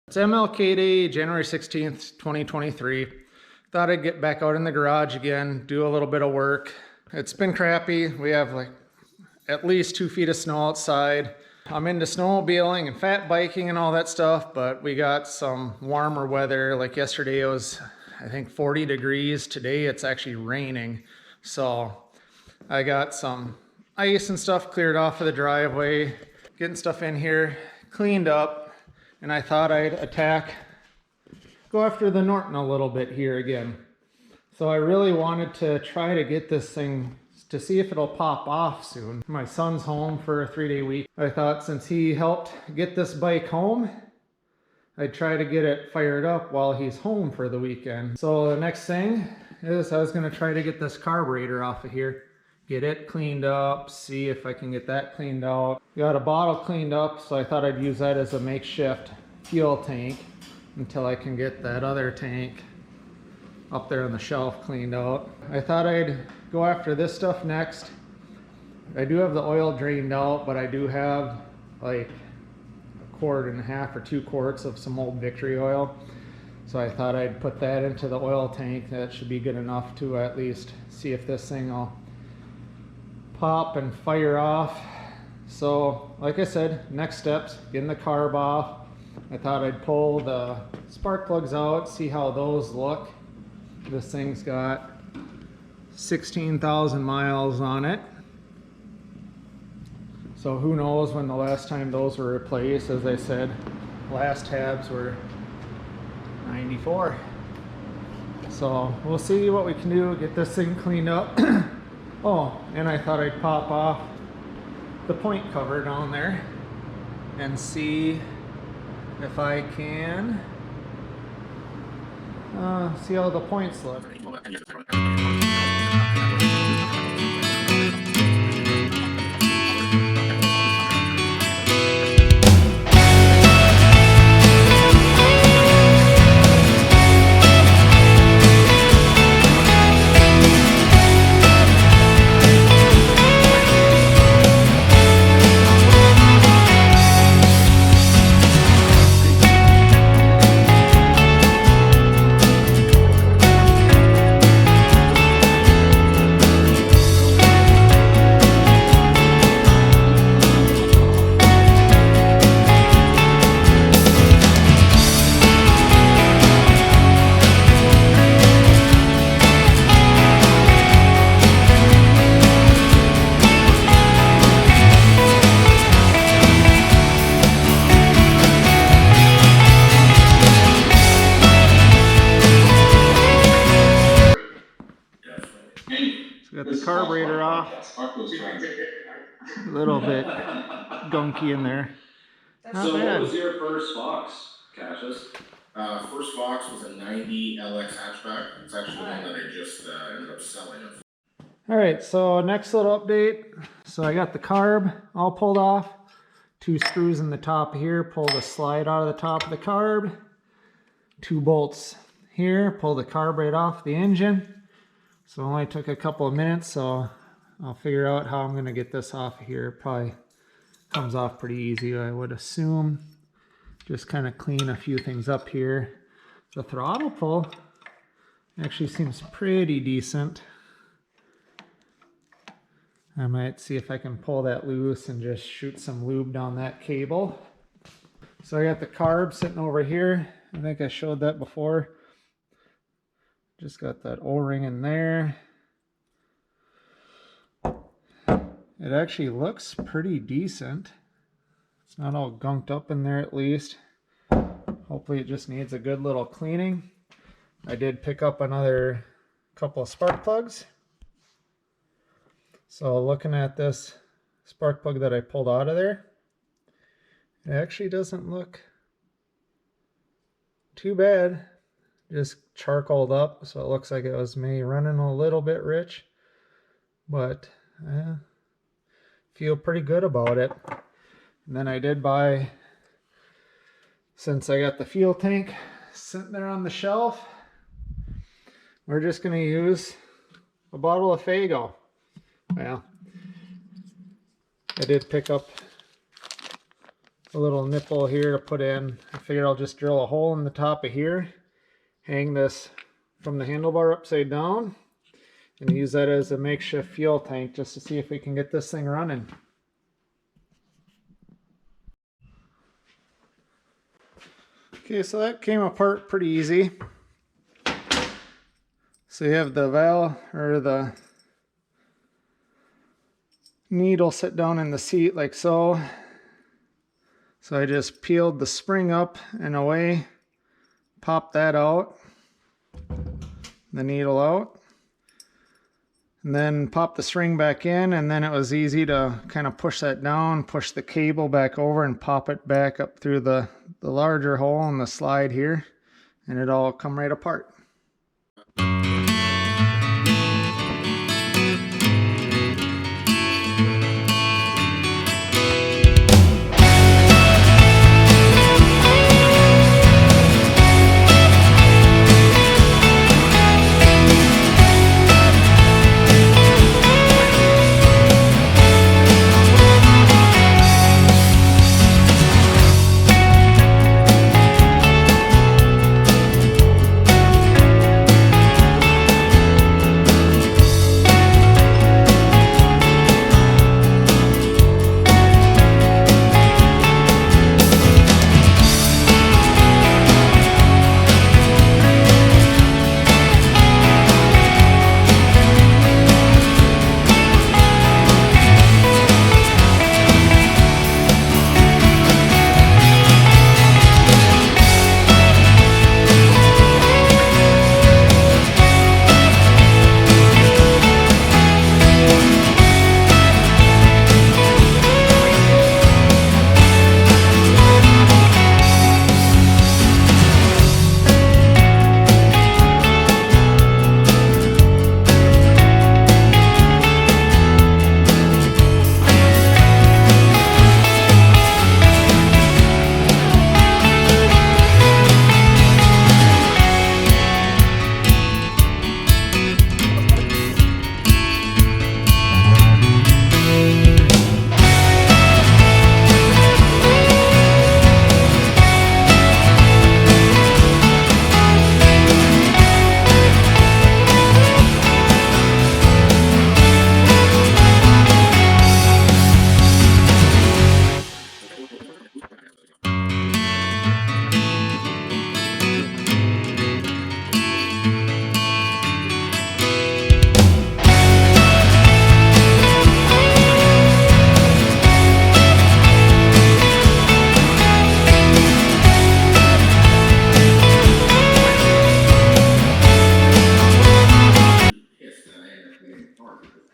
It's MLK Day, January 16th, 2023. Thought I'd get back out in the garage again, do a little bit of work. It's been crappy. We have like at least 2 feet of snow outside. I'm into snowmobiling and fat biking and all that stuff, but we got some warmer weather. Like yesterday it was, I think, 40 degrees. Today it's actually raining. So I got some ice and stuff cleared off of the driveway, getting stuff in here, cleaned up. And I thought I'd go after the Norton a little bit here again. So I really wanted to try to get this thing to see if it'll pop off soon. My son's home for a 3-day week. I thought since he helped get this bike home, I'd try to get it fired up while he's home for the weekend. So the next thing is I was gonna try to get this carburetor off of here. Get it cleaned up, see if I can get that cleaned out. Got a bottle cleaned up, so I thought I'd use that as a makeshift fuel tank until I can get that other tank up there on the shelf cleaned out. I thought I'd go after this stuff next. I do have the oil drained out, but I do have like 1.5 quarts or 2 quarts of some old Victory oil. So I thought I'd put that into the oil tank. That should be good enough to at least see if this thing will pop and fire off. So like I said, next steps, getting the carb off. I thought I'd pull the spark plugs out, see how those look. This thing's got 16,000 miles on it, so who knows when the last time those were replaced. As I said, last tabs were 94. So we'll see what we can do, get this thing cleaned up. Oh, and I thought I'd pop off the point cover down there and see if I can see how the points look. Got the carburetor off. A little bit gunky in there. Not so bad. What was your first Fox, Cassius? First Fox was a 90 LX hatchback. It's actually the one that I just ended up selling. Alright, so next little update. So I got the carb all pulled off. 2 screws in the top here. Pull the slide out of the top of the carb. 2 bolts here. Pull the carb right off the engine. So it only took a couple of minutes, so I'll figure out how I'm going to get this off of here. Probably comes off pretty easy, I would assume. Just kind of clean a few things up here. The throttle pull actually seems pretty decent. I might see if I can pull that loose and just shoot some lube down that cable. So I got the carb sitting over here. I think I showed that before. Just got that O-ring in there. It actually looks pretty decent. It's not all gunked up in there at least. Hopefully it just needs a good little cleaning. I did pick up another couple of spark plugs. So looking at this spark plug that I pulled out of there, it actually doesn't look too bad. Just charcoaled up, so it looks like it was maybe running a little bit rich, but feel pretty good about it. And then I did buy, since I got the fuel tank sitting there on the shelf, we're just going to use a bottle of Fago. Well, I did pick up a little nipple here to put in. I figured I'll just drill a hole in the top of here, hang this from the handlebar upside down, and use that as a makeshift fuel tank just to see if we can get this thing running. Okay, so that came apart pretty easy. So you have the valve, or the needle sit down in the seat like so. So I just peeled the spring up and away, popped that out, the needle out, and then pop the string back in, and then it was easy to kind of push that down, push the cable back over and pop it back up through the larger hole in the slide here, and it all come right apart.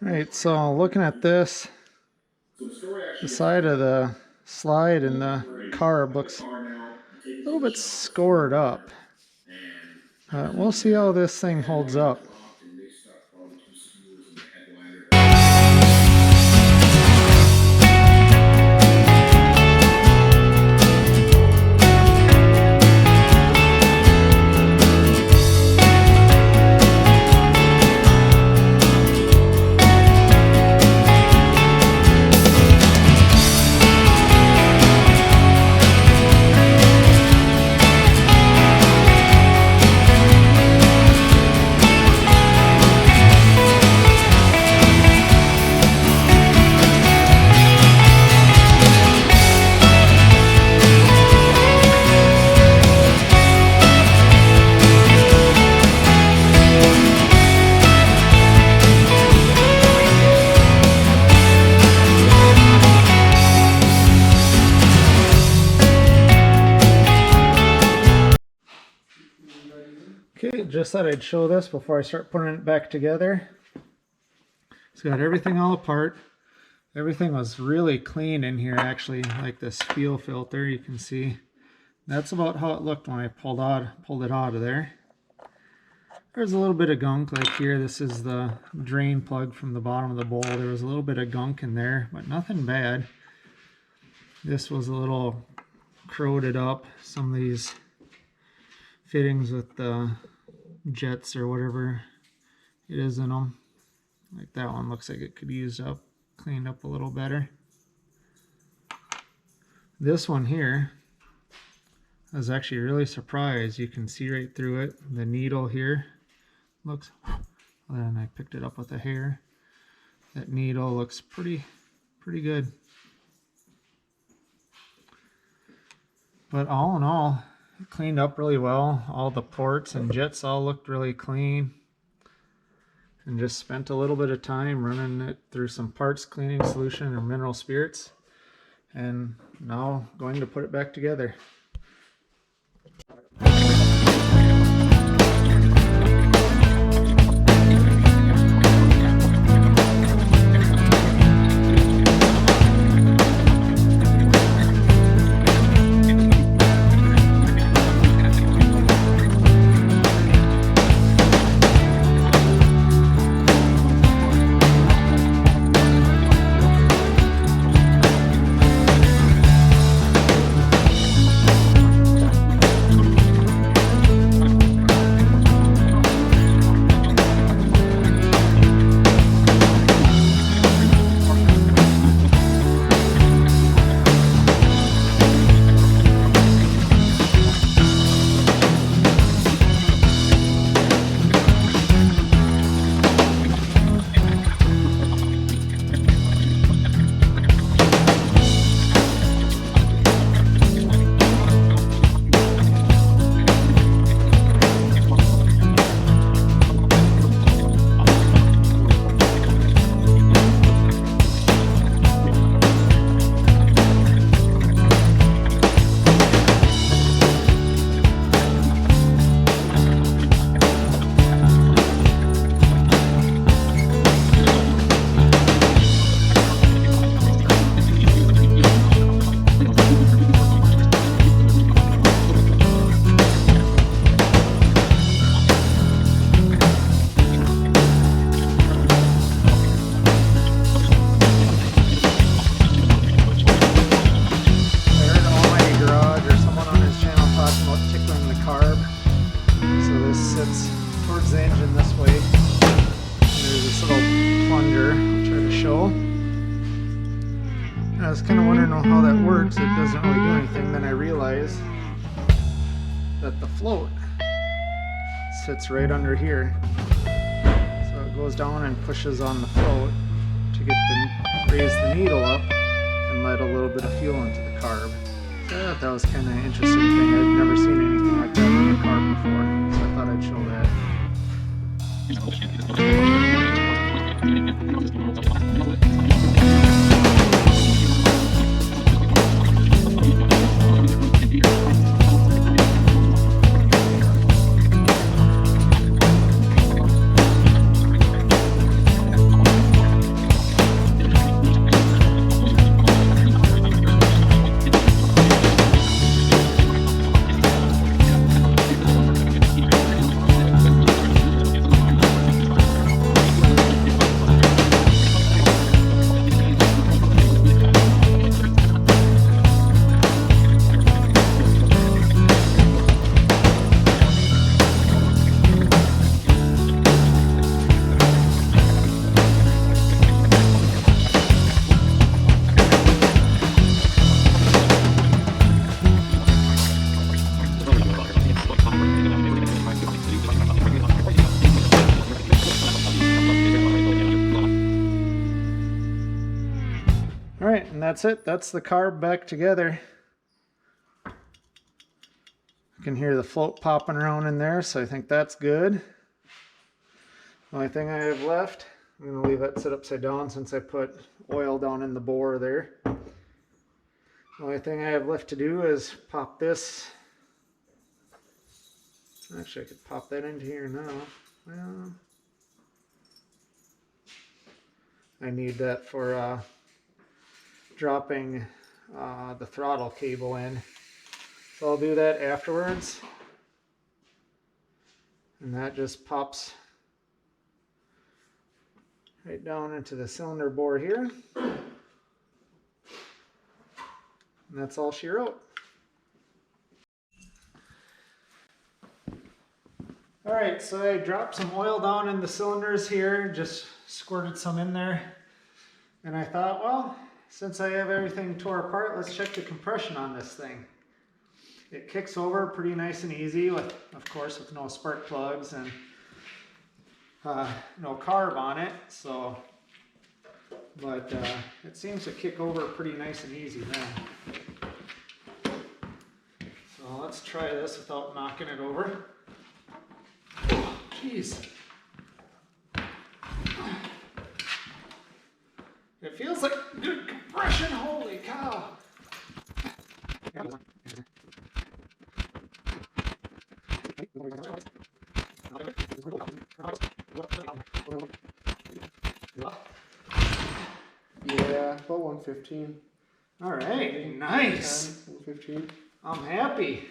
Alright, so looking at this, the side of the slide and the carb looks a little bit scored up. We'll see how this thing holds up. Okay, just thought I'd show this before I start putting it back together. It's got everything all apart. Everything was really clean in here, actually, like this fuel filter, you can see. That's about how it looked when I pulled it out of there. There's a little bit of gunk, like here, this is the drain plug from the bottom of the bowl. There was a little bit of gunk in there, but nothing bad. This was a little corroded up, some of these fittings with the jets or whatever it is in them. Like that one looks like it could be used up, cleaned up a little better. This one here, I was actually really surprised. You can see right through it. The needle here looks, and I picked it up with a hair. That needle looks pretty good. But all in all, it cleaned up really well. All the ports and jets all looked really clean. And just spent a little bit of time running it through some parts cleaning solution or mineral spirits. And now going to put it back together. I was kind of wondering how that works. It doesn't really do anything. Then I realized that the float sits right under here. So it goes down and pushes on the float to raise the needle up and let a little bit of fuel into the carb. So I thought that was kind of an interesting thing. I'd never seen anything like that with a carb before, so I thought I'd show that. Alright, and that's it. That's the carb back together. You can hear the float popping around in there, so I think that's good. The only thing I have left, I'm going to leave that sit upside down since I put oil down in the bore there. The only thing I have left to do is pop this. Actually, I could pop that into here now. Well, I need that for dropping the throttle cable in. So I'll do that afterwards. And that just pops right down into the cylinder bore here. And that's all she wrote. Alright, so I dropped some oil down in the cylinders here, just squirted some in there. And I thought, well, since I have everything tore apart, let's check the compression on this thing. It kicks over pretty nice and easy with, of course, with no spark plugs and no carb on it. So, but it seems to kick over pretty nice and easy then. So let's try this without knocking it over. Oh, jeez. It feels like good compression, holy cow. Yeah, about 115. All right, nice. 115. I'm happy.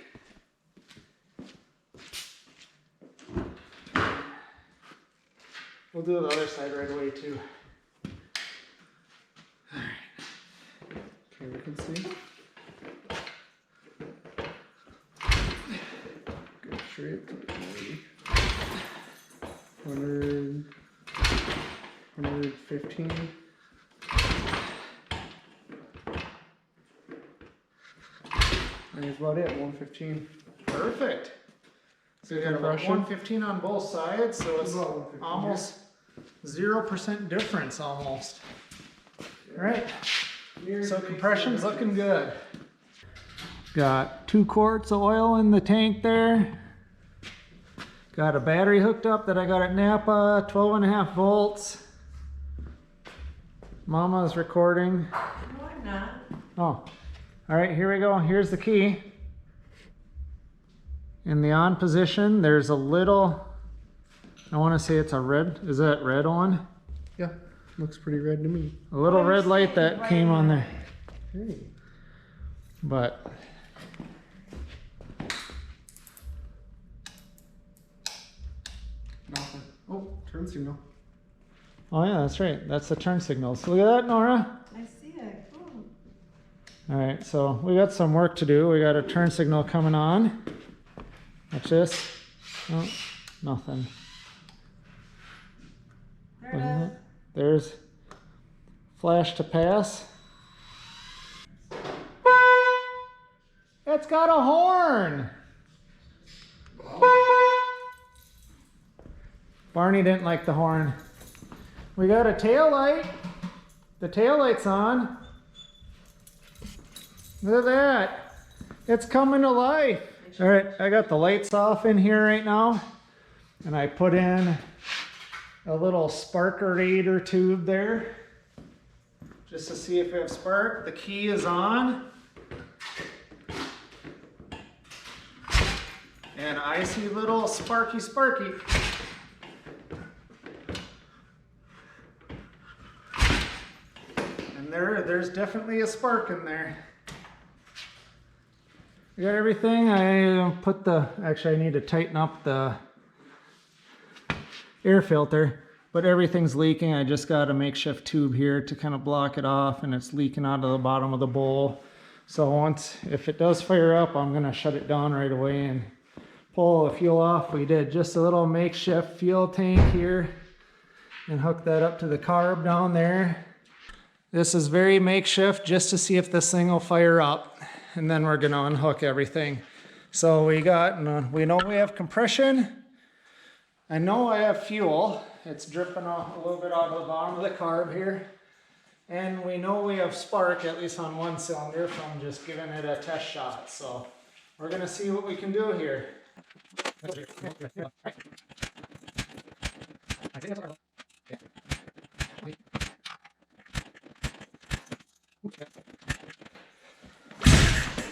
We'll do the other side right away too. Okay, we can see. Good shape. 100, 115. And that's about it, 115. Perfect. So we got about Compression. 115 on both sides, so it's About 115, almost 0% difference almost. All right, so compression's looking good. Got 2 quarts of oil in the tank there. Got a battery hooked up that I got at Napa, 12.5 volts. Mama's recording. No, I'm not. Oh, all right, here we go. Here's the key. In the on position, there's a little, I want to say it's a red, is that red on? Yeah, looks pretty red to me. A little Oh, red you're light saying that right came on on. there. Hey. But Nothing. Oh, turn signal. oh yeah, that's right. That's the turn signal. So look at that, Nora. I see it. Cool. All right, so we got some work to do. We got a turn signal coming on. Watch this. Oh, nothing. There it is. There's flash to pass. It's got a horn. Barney didn't like the horn. We got a tail light. The tail light's on. Look at that. It's coming to life. All right, I got the lights off in here right now. And I put in a little sparkerator tube there. Just to see if we have spark. The key is on. And I see little sparky. And there's definitely a spark in there. We got everything. I put actually I need to tighten up the air filter, but everything's leaking. I just got a makeshift tube here to kind of block it off, and it's leaking out of the bottom of the bowl. So if it does fire up, I'm gonna shut it down right away and pull the fuel off. We did just a little makeshift fuel tank here and hook that up to the carb down there. This is very makeshift just to see if this thing will fire up, and then we're gonna unhook everything. So we know we have compression. I know I have fuel. It's dripping off a little bit out of the bottom of the carb here. And we know we have spark, at least on one cylinder, from just giving it a test shot. So we're gonna see what we can do here.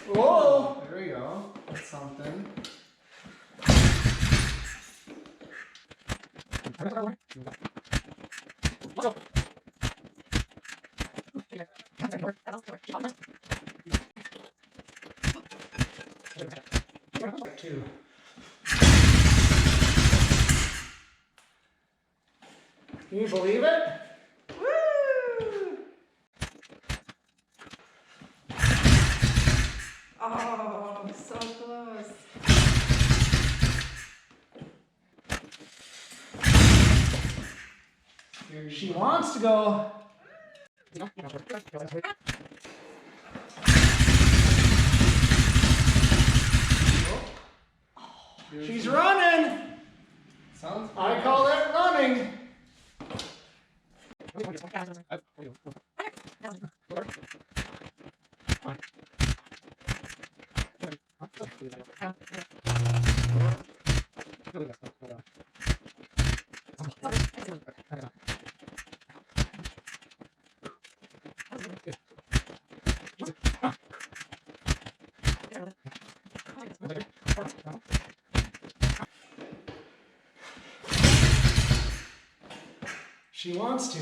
Whoa! There we go. That's something. Two. Can you believe it? Woo! Oh, so close. She wants to go. She's running. Sounds I call that running. She wants to.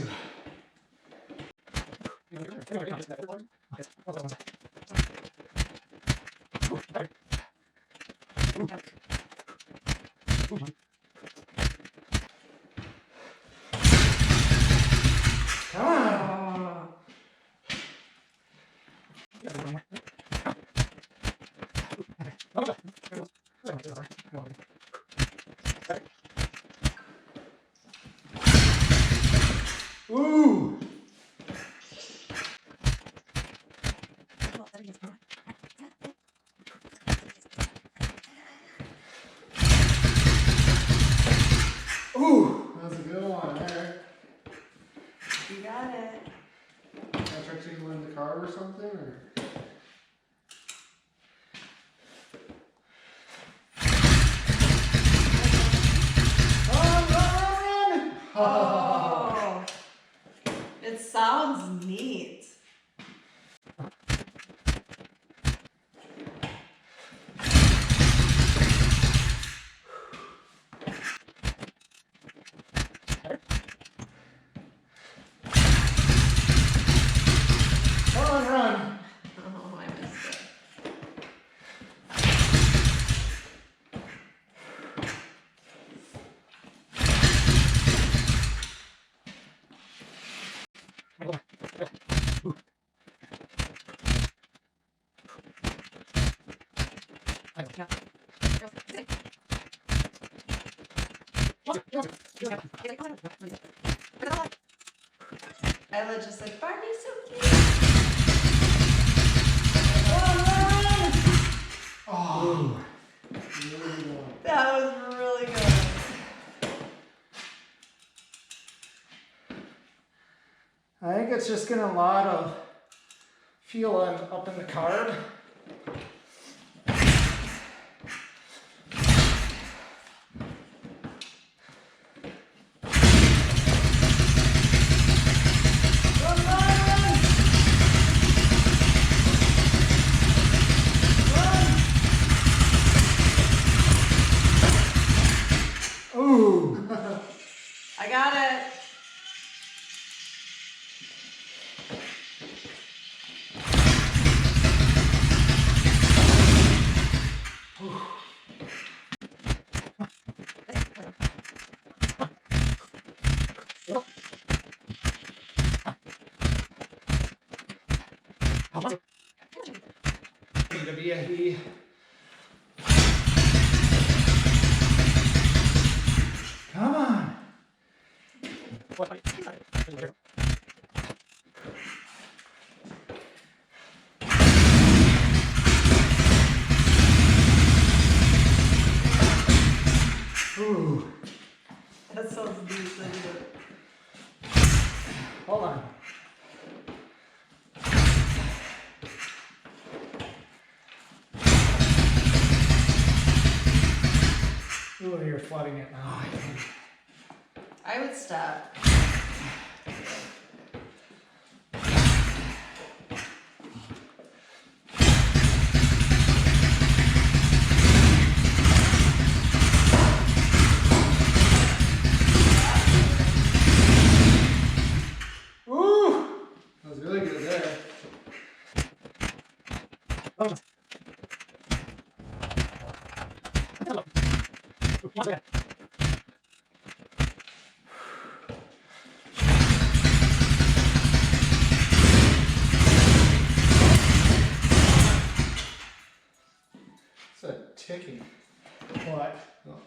Come on. Ooh. Ooh, that was a good one there. You got it. Can I try to win the carb or something? Or? Run. Oh, it sounds neat. Run. Oh, I missed it. Ella just said, Barbie's so cute. Oh. That was really good. I think it's just getting a lot of feeling up in the carb. Ooh. I got it. To be a he. Come on. Ooh. That sounds neat, doesn't it? Hold on. Ooh, you're flooding it now. I would stop. Ooh. That was really good there. It's a ticking. What? Oh.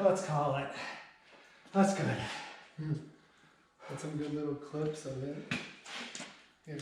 let's call it. That's good. Got some good little clips of it. Here.